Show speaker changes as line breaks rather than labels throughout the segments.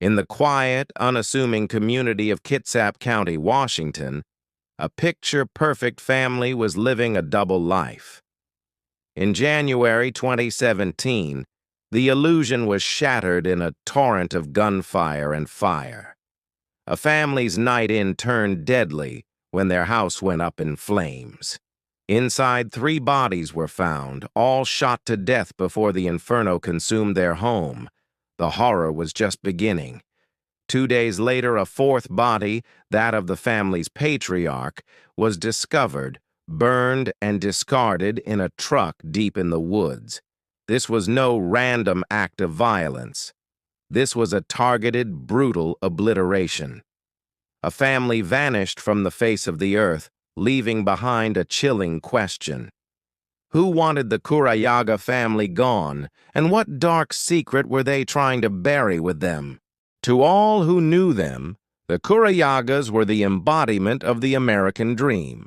In the quiet, unassuming community of Kitsap County, Washington, a picture-perfect family was living a double life. In January 2017, the illusion was shattered in a torrent of gunfire and fire. A family's night in turned deadly when their house went up in flames. Inside, 3 bodies were found, all shot to death before the inferno consumed their home. The horror was just beginning. 2 days later, a 4th body, that of the family's patriarch, was discovered, burned and discarded in a truck deep in the woods. This was no random act of violence. This was a targeted, brutal obliteration. A family vanished from the face of the earth, leaving behind a chilling question. Who wanted the Careaga family gone, and what dark secret were they trying to bury with them? To all who knew them, the Careagas were the embodiment of the American dream.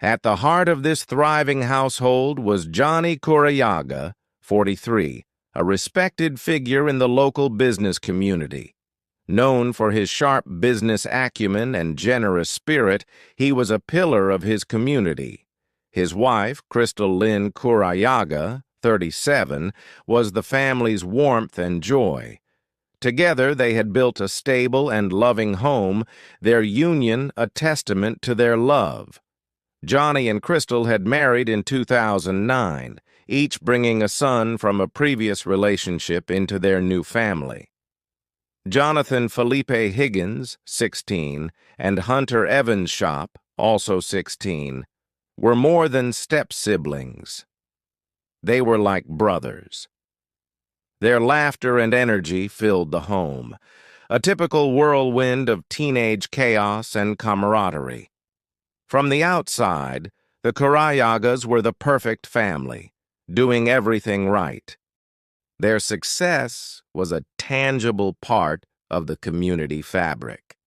At the heart of this thriving household was Johnny Careaga, 43, a respected figure in the local business community. Known for his sharp business acumen and generous spirit, he was a pillar of his community. His wife, Christale Careaga, 37, was the family's warmth and joy. Together they had built a stable and loving home, their union a testament to their love. Johnny and Christale had married in 2009, each bringing a son from a previous relationship into their new family. Johnathon Felipe Higgins, 16, and Hunter Evans Schaap, also 16, were more than step-siblings. They were like brothers. Their laughter and energy filled the home, a typical whirlwind of teenage chaos and camaraderie. From the outside, the Careagas were the perfect family, doing everything right. Their success was a tangible part of the community fabric.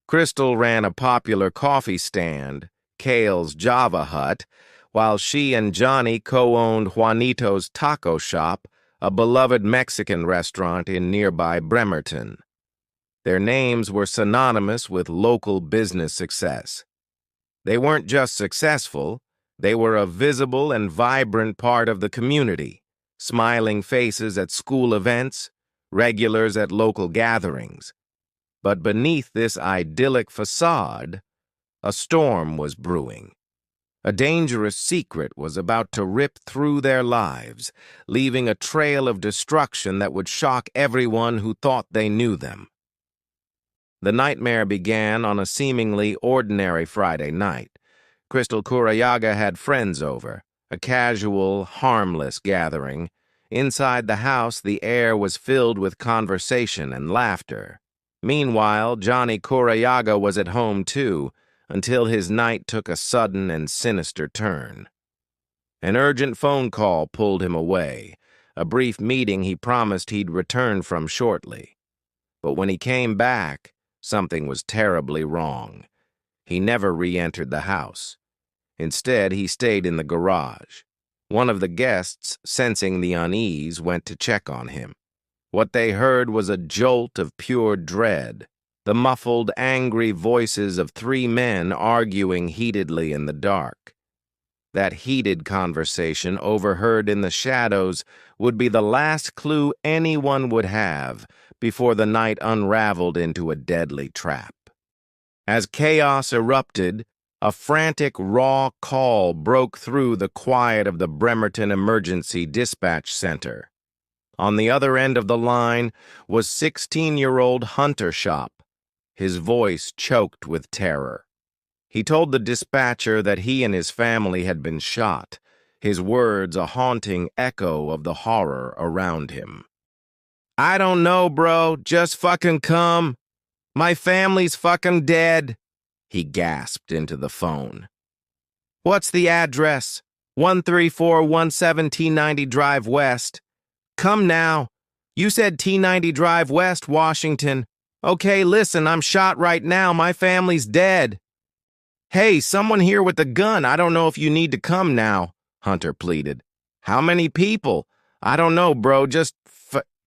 Christale ran a popular coffee stand, Kale's Java Hut, while she and Johnny co-owned Juanito's Taco Shop, a beloved Mexican restaurant in nearby Bremerton. Their names were synonymous with local business success. They weren't just successful, they were a visible and vibrant part of the community, smiling faces at school events, regulars at local gatherings. But beneath this idyllic facade, a storm was brewing. A dangerous secret was about to rip through their lives, leaving a trail of destruction that would shock everyone who thought they knew them. The nightmare began on a seemingly ordinary Friday night. Christale Careaga had friends over, a casual, harmless gathering. Inside the house, the air was filled with conversation and laughter. Meanwhile, Johnny Careaga was at home too, until his night took a sudden and sinister turn. An urgent phone call pulled him away, a brief meeting he promised he'd return from shortly. But when he came back, something was terribly wrong. He never re-entered the house. Instead, he stayed in the garage. One of the guests, sensing the unease, went to check on him. What they heard was a jolt of pure dread, the muffled, angry voices of 3 men arguing heatedly in the dark. That heated conversation, overheard in the shadows, would be the last clue anyone would have before the night unraveled into a deadly trap. As chaos erupted, a frantic, raw call broke through the quiet of the Bremerton Emergency Dispatch Center. On the other end of the line was 16-year-old Hunter Schaap, his voice choked with terror. He told the dispatcher that he and his family had been shot, his words a haunting echo of the horror around him. "I don't know, bro. Just fucking come. My family's fucking dead," he gasped into the phone. "What's the address?" 13417 T90 Drive West. "Come now. You said T90 Drive West, Washington. Okay, listen, I'm shot right now. My family's dead." "Hey, someone here with a gun. I don't know if you need to come now," Hunter pleaded. "How many people?" "I don't know, bro. Just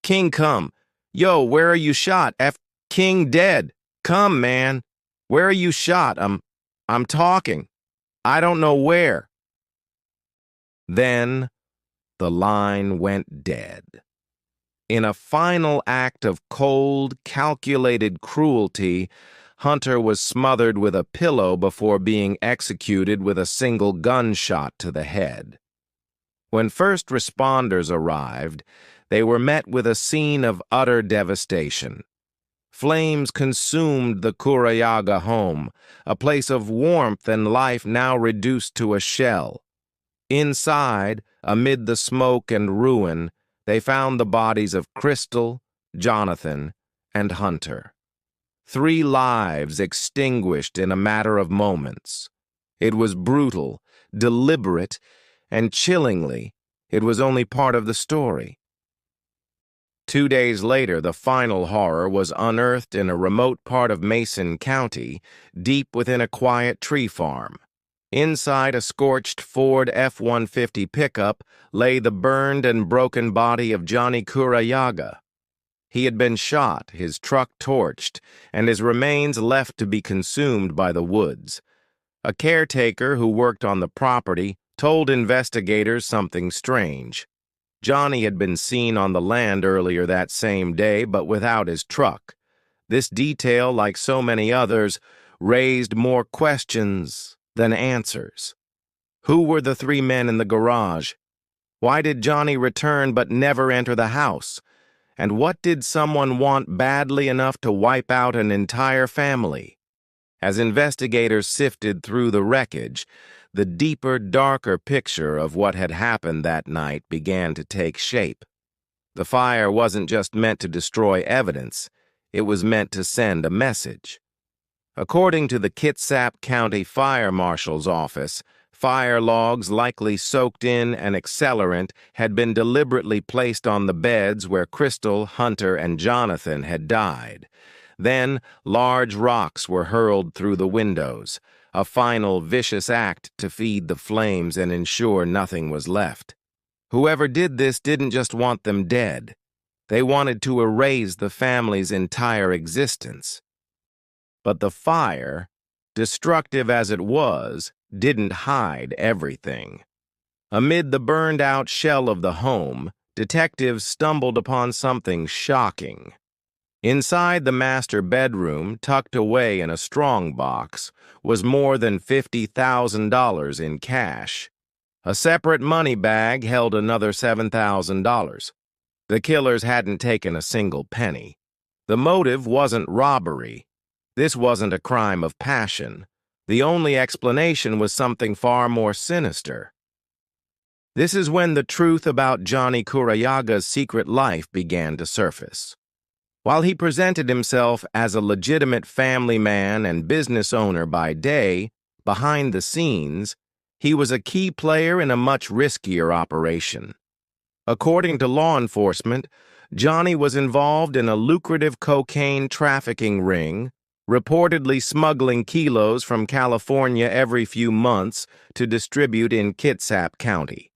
King come. Yo, where are you shot? F. King dead. Come, man. Where are you shot? I'm talking. I don't know where. Then the line went dead. In a final act of cold, calculated cruelty, Hunter was smothered with a pillow before being executed with a single gunshot to the head. When first responders arrived, they were met with a scene of utter devastation. Flames consumed the Careaga home, a place of warmth and life now reduced to a shell. Inside, amid the smoke and ruin, they found the bodies of Christale, Johnathon, and Hunter. 3 lives extinguished in a matter of moments. It was brutal, deliberate, and chillingly, it was only part of the story. 2 days later, the final horror was unearthed in a remote part of Mason County, deep within a quiet tree farm. Inside a scorched Ford F-150 pickup lay the burned and broken body of Johnny Careaga. He had been shot, his truck torched, and his remains left to be consumed by the woods. A caretaker who worked on the property told investigators something strange. Johnny had been seen on the land earlier that same day, but without his truck. This detail, like so many others, raised more questions than answers. Who were the 3 men in the garage? Why did Johnny return but never enter the house? And what did someone want badly enough to wipe out an entire family? As investigators sifted through the wreckage, the deeper, darker picture of what had happened that night began to take shape. The fire wasn't just meant to destroy evidence, it was meant to send a message. According to the Kitsap County Fire Marshal's office, fire logs likely soaked in an accelerant had been deliberately placed on the beds where Christale, Hunter, and Johnathon had died. Then, large rocks were hurled through the windows, a final vicious act to feed the flames and ensure nothing was left. Whoever did this didn't just want them dead. They wanted to erase the family's entire existence. But the fire, destructive as it was, didn't hide everything. Amid the burned-out shell of the home, detectives stumbled upon something shocking. Inside the master bedroom, tucked away in a strongbox, was more than $50,000 in cash. A separate money bag held another $7,000. The killers hadn't taken a single penny. The motive wasn't robbery. This wasn't a crime of passion. The only explanation was something far more sinister. This is when the truth about Johnny Careaga's secret life began to surface. While he presented himself as a legitimate family man and business owner by day, behind the scenes, he was a key player in a much riskier operation. According to law enforcement, Johnny was involved in a lucrative cocaine trafficking ring, reportedly smuggling kilos from California every few months to distribute in Kitsap County.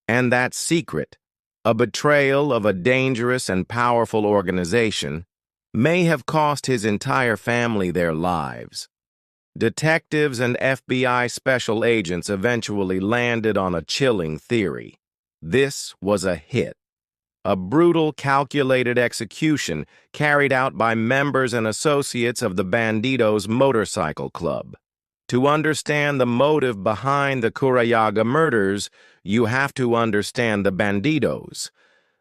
And that secret, a betrayal of a dangerous and powerful organization, may have cost his entire family their lives. Detectives and FBI special agents eventually landed on a chilling theory. This was a hit. A brutal, calculated execution carried out by members and associates of the Bandidos Motorcycle Club. To understand the motive behind the Careaga murders, you have to understand the Bandidos.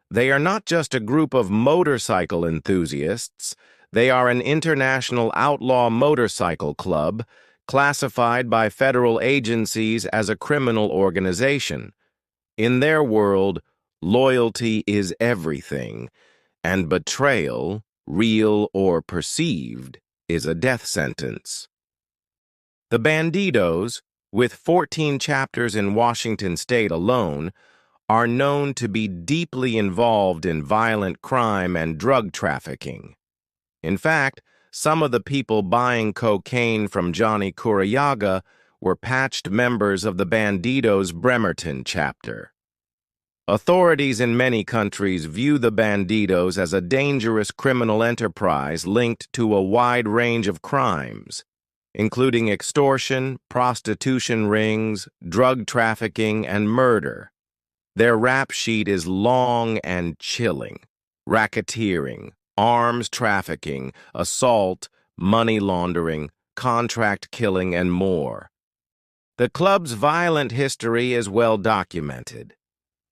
They are not just a group of motorcycle enthusiasts, they are an international outlaw motorcycle club, classified by federal agencies as a criminal organization. In their world, loyalty is everything, and betrayal, real or perceived, is a death sentence. The Bandidos, with 14 chapters in Washington state alone, are known to be deeply involved in violent crime and drug trafficking. In fact, some of the people buying cocaine from Johnny Careaga were patched members of the Bandidos Bremerton chapter. Authorities in many countries view the Bandidos as a dangerous criminal enterprise linked to a wide range of crimes, including extortion, prostitution rings, drug trafficking, and murder. Their rap sheet is long and chilling: racketeering, arms trafficking, assault, money laundering, contract killing, and more. The club's violent history is well documented.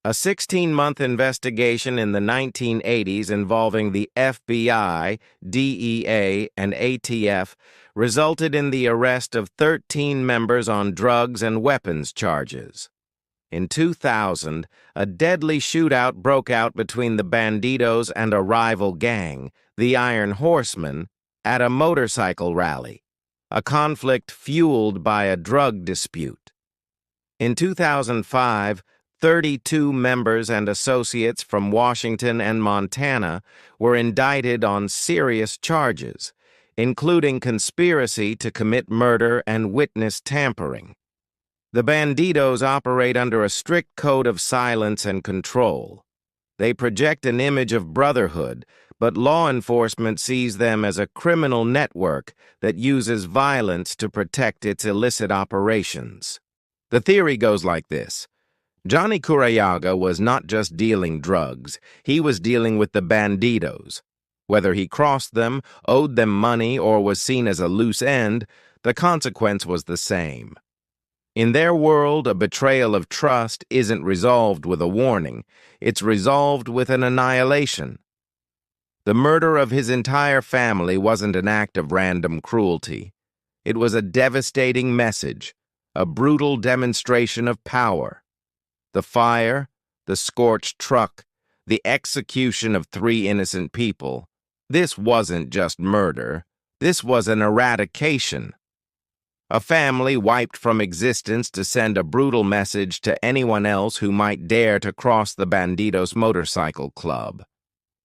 A 16-month investigation in the 1980s involving the FBI, DEA, and ATF resulted in the arrest of 13 members on drugs and weapons charges. In 2000, a deadly shootout broke out between the Bandidos and a rival gang, the Iron Horsemen, at a motorcycle rally, a conflict fueled by a drug dispute. In 2005, 32 members and associates from Washington and Montana were indicted on serious charges, including conspiracy to commit murder and witness tampering. The Bandidos operate under a strict code of silence and control. They project an image of brotherhood, but law enforcement sees them as a criminal network that uses violence to protect its illicit operations. The theory goes like this. Johnny Careaga was not just dealing drugs, he was dealing with the Bandidos. Whether he crossed them, owed them money, or was seen as a loose end, the consequence was the same. In their world, a betrayal of trust isn't resolved with a warning, it's resolved with an annihilation. The murder of his entire family wasn't an act of random cruelty. It was a devastating message, a brutal demonstration of power. The fire, the scorched truck, the execution of 3 innocent people. This wasn't just murder. This was an eradication. A family wiped from existence to send a brutal message to anyone else who might dare to cross the Bandidos Motorcycle Club.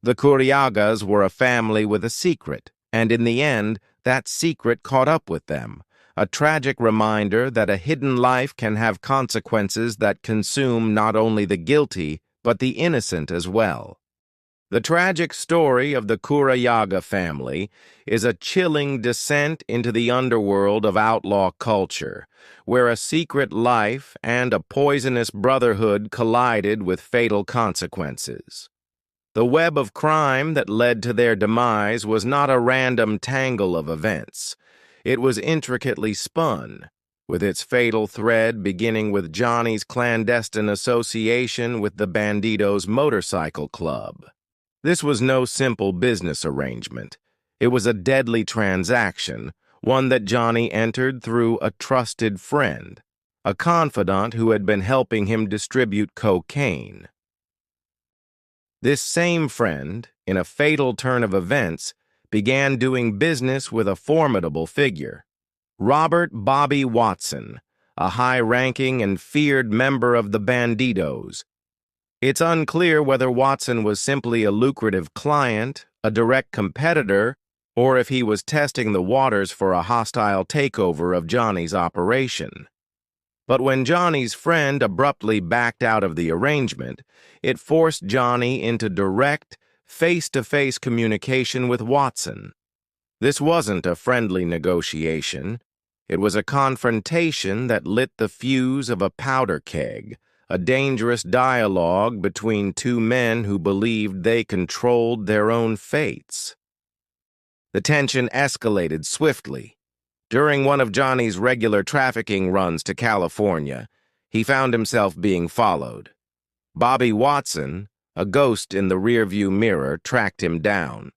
The Careagas were a family with a secret, and in the end, that secret caught up with them. A tragic reminder that a hidden life can have consequences that consume not only the guilty, but the innocent as well. The tragic story of the Careaga family is a chilling descent into the underworld of outlaw culture, where a secret life and a poisonous brotherhood collided with fatal consequences. The web of crime that led to their demise was not a random tangle of events. It was intricately spun, with its fatal thread beginning with Johnny's clandestine association with the Bandidos Motorcycle Club. This was no simple business arrangement. It was a deadly transaction, one that Johnny entered through a trusted friend, a confidant who had been helping him distribute cocaine. This same friend, in a fatal turn of events, began doing business with a formidable figure, Robert "Bobby" Watson, a high-ranking and feared member of the Bandidos. It's unclear whether Watson was simply a lucrative client, a direct competitor, or if he was testing the waters for a hostile takeover of Johnny's operation. But when Johnny's friend abruptly backed out of the arrangement, it forced Johnny into direct, face-to-face communication with Watson. This wasn't a friendly negotiation. It was a confrontation that lit the fuse of a powder keg, a dangerous dialogue between 2 men who believed they controlled their own fates. The tension escalated swiftly. During one of Johnny's regular trafficking runs to California, he found himself being followed. Bobby Watson, a ghost in the rearview mirror, tracked him down.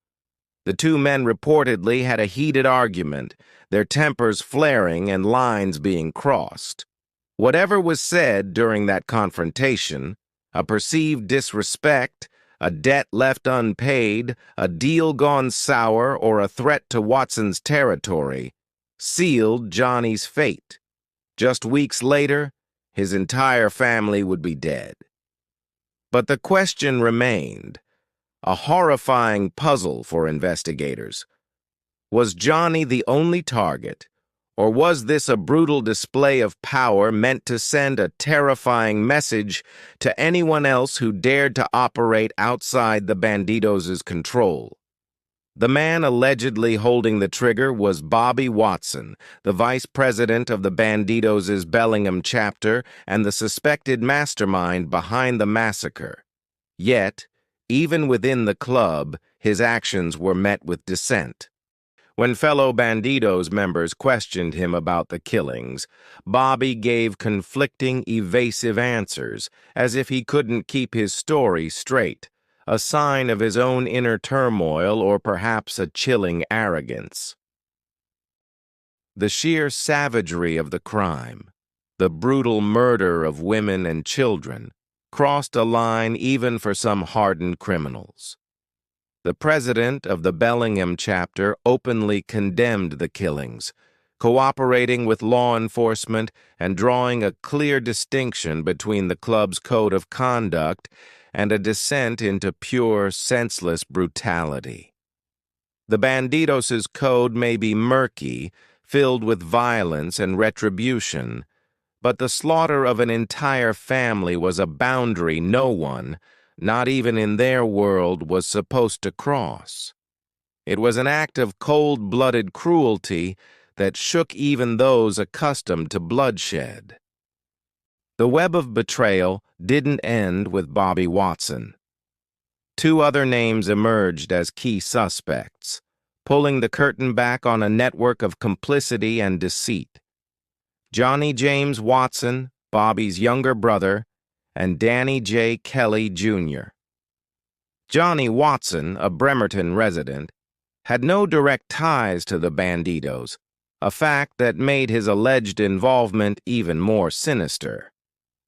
The 2 men reportedly had a heated argument, their tempers flaring and lines being crossed. Whatever was said during that confrontation, a perceived disrespect, a debt left unpaid, a deal gone sour, or a threat to Watson's territory, sealed Johnny's fate. Just weeks later, his entire family would be dead. But the question remained, a horrifying puzzle for investigators. Was Johnny the only target, Or was this a brutal display of power meant to send a terrifying message to anyone else who dared to operate outside the Bandidos' control? The man allegedly holding the trigger was Bobby Watson, the vice president of the Bandidos' Bellingham chapter and the suspected mastermind behind the massacre. Yet, even within the club, his actions were met with dissent. When fellow Bandidos members questioned him about the killings, Bobby gave conflicting, evasive answers, as if he couldn't keep his story straight, a sign of his own inner turmoil or perhaps a chilling arrogance. The sheer savagery of the crime, the brutal murder of women and children, crossed a line even for some hardened criminals. The president of the Bellingham chapter openly condemned the killings, cooperating with law enforcement and drawing a clear distinction between the club's code of conduct and a descent into pure, senseless brutality. The Bandidos' code may be murky, filled with violence and retribution, but the slaughter of an entire family was a boundary no one, not even in their world, was supposed to cross. It was an act of cold-blooded cruelty that shook even those accustomed to bloodshed. The web of betrayal didn't end with Bobby Watson. Two other names emerged as key suspects, pulling the curtain back on a network of complicity and deceit. Johnny James Watson, Bobby's younger brother, and Danny J. Kelly, Jr. Johnny Watson, a Bremerton resident, had no direct ties to the Bandidos, a fact that made his alleged involvement even more sinister.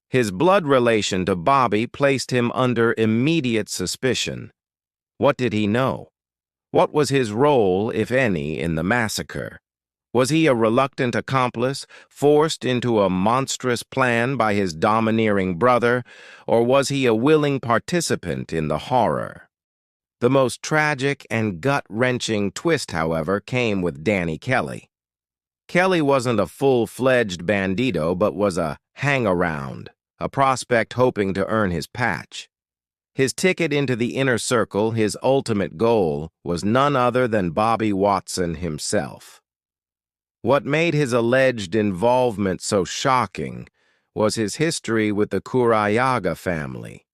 His blood relation to Bobby placed him under immediate suspicion. What did he know? What was his role, if any, in the massacre? Was he a reluctant accomplice, forced into a monstrous plan by his domineering brother, or was he a willing participant in the horror? The most tragic and gut-wrenching twist, however, came with Danny Kelly. Kelly wasn't a full-fledged Bandido, but was a hang-around, a prospect hoping to earn his patch. His ticket into the inner circle, his ultimate goal, was none other than Bobby Watson himself. What made his alleged involvement so shocking was his history with the Careaga family.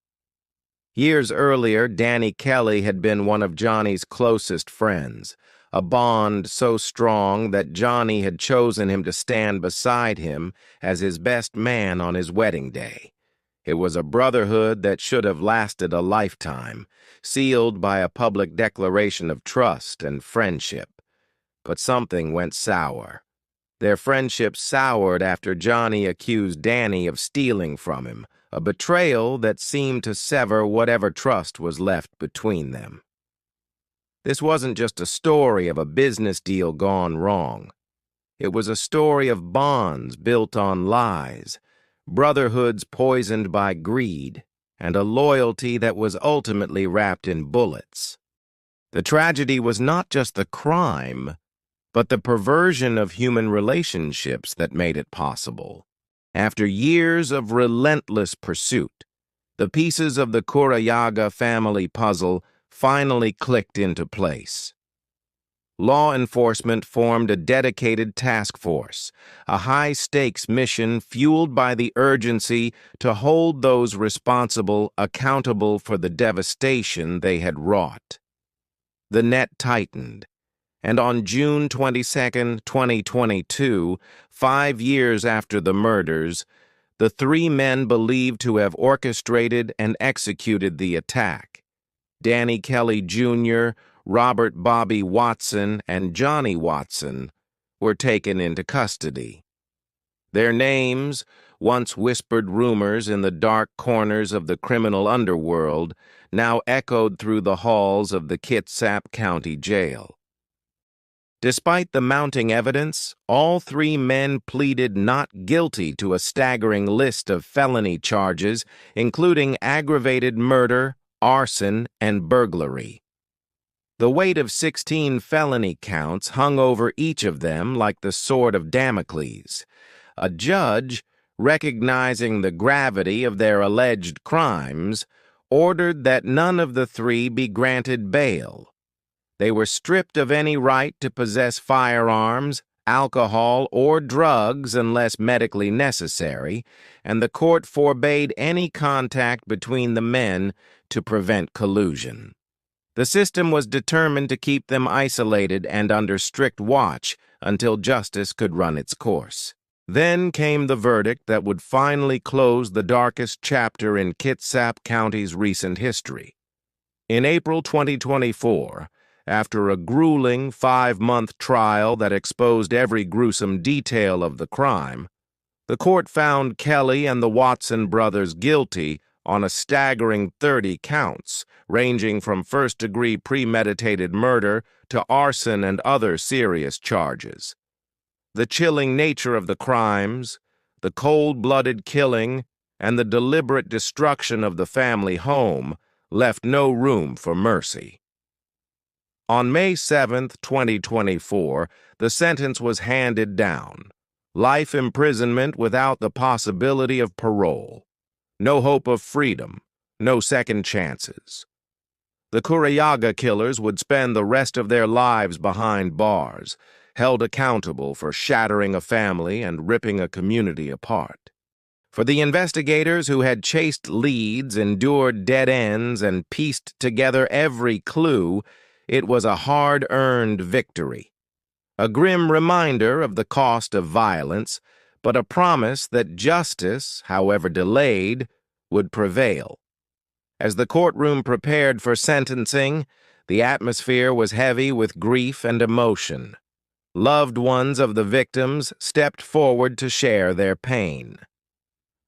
Years earlier, Danny Kelly had been one of Johnny's closest friends, a bond so strong that Johnny had chosen him to stand beside him as his best man on his wedding day. It was a brotherhood that should have lasted a lifetime, sealed by a public declaration of trust and friendship. But something went sour. Their friendship soured after Johnny accused Danny of stealing from him, a betrayal that seemed to sever whatever trust was left between them. This wasn't just a story of a business deal gone wrong. It was a story of bonds built on lies, brotherhoods poisoned by greed, and a loyalty that was ultimately wrapped in bullets. The tragedy was not just the crime, but the perversion of human relationships that made it possible. After years of relentless pursuit, the pieces of the Careaga family puzzle finally clicked into place. Law enforcement formed a dedicated task force, a high-stakes mission fueled by the urgency to hold those responsible accountable for the devastation they had wrought. The net tightened, and on June 22, 2022, 5 years after the murders, the three men believed to have orchestrated and executed the attack, Danny Kelly, Jr., Robert Bobby Watson, and Johnny Watson, were taken into custody. Their names, once whispered rumors in the dark corners of the criminal underworld, now echoed through the halls of the Kitsap County Jail. Despite the mounting evidence, all three men pleaded not guilty to a staggering list of felony charges, including aggravated murder, arson, and burglary. The weight of 16 felony counts hung over each of them like the sword of Damocles. A judge, recognizing the gravity of their alleged crimes, ordered that none of the three be granted bail. They were stripped of any right to possess firearms, alcohol, or drugs unless medically necessary, and the court forbade any contact between the men to prevent collusion. The system was determined to keep them isolated and under strict watch until justice could run its course. Then came the verdict that would finally close the darkest chapter in Kitsap County's recent history. In April 2024, after a grueling 5-month trial that exposed every gruesome detail of the crime, the court found Kelly and the Watson brothers guilty on a staggering 30 counts, ranging from first-degree premeditated murder to arson and other serious charges. The chilling nature of the crimes, the cold-blooded killing, and the deliberate destruction of the family home left no room for mercy. On May 7, 2024, the sentence was handed down: life imprisonment without the possibility of parole. No hope of freedom, no second chances. The Careaga killers would spend the rest of their lives behind bars, held accountable for shattering a family and ripping a community apart. For the investigators who had chased leads, endured dead ends, and pieced together every clue, it was a hard-earned victory. A grim reminder of the cost of violence, but a promise that justice, however delayed, would prevail. As the courtroom prepared for sentencing, the atmosphere was heavy with grief and emotion. Loved ones of the victims stepped forward to share their pain.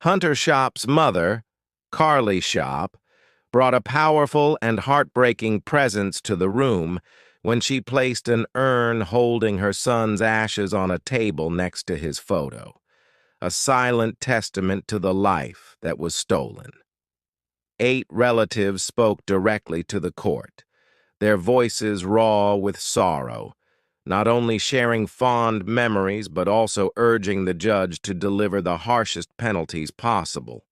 Hunter Schaap's mother, Carly Schaap, brought a powerful and heartbreaking presence to the room when she placed an urn holding her son's ashes on a table next to his photo, a silent testament to the life that was stolen. 8 relatives spoke directly to the court, their voices raw with sorrow, not only sharing fond memories but also urging the judge to deliver the harshest penalties possible.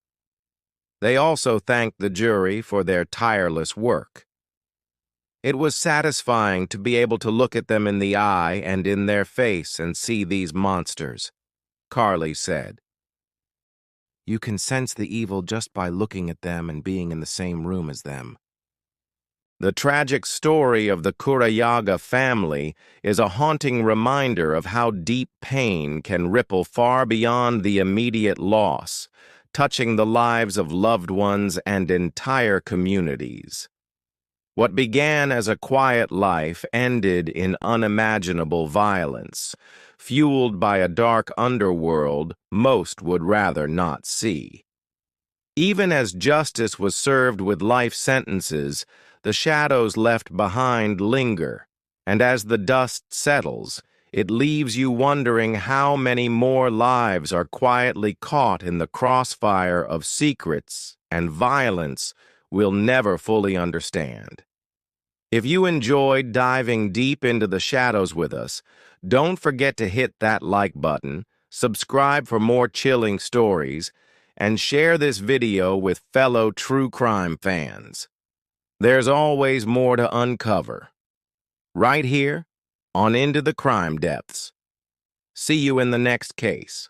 They also thanked the jury for their tireless work. It was satisfying to be able to look at them in the eye and in their face and see these monsters, Carly said. You can sense the evil just by looking at them and being in the same room as them. The tragic story of the Careaga family is a haunting reminder of how deep pain can ripple far beyond the immediate loss, touching the lives of loved ones and entire communities. What began as a quiet life ended in unimaginable violence, fueled by a dark underworld most would rather not see. Even as justice was served with life sentences, the shadows left behind linger, and as the dust settles, it leaves you wondering how many more lives are quietly caught in the crossfire of secrets and violence we'll never fully understand. If you enjoyed diving deep into the shadows with us, don't forget to hit that like button, subscribe for more chilling stories, and share this video with fellow true crime fans. There's always more to uncover. Right here on Into the Crime Depths. See you in the next case.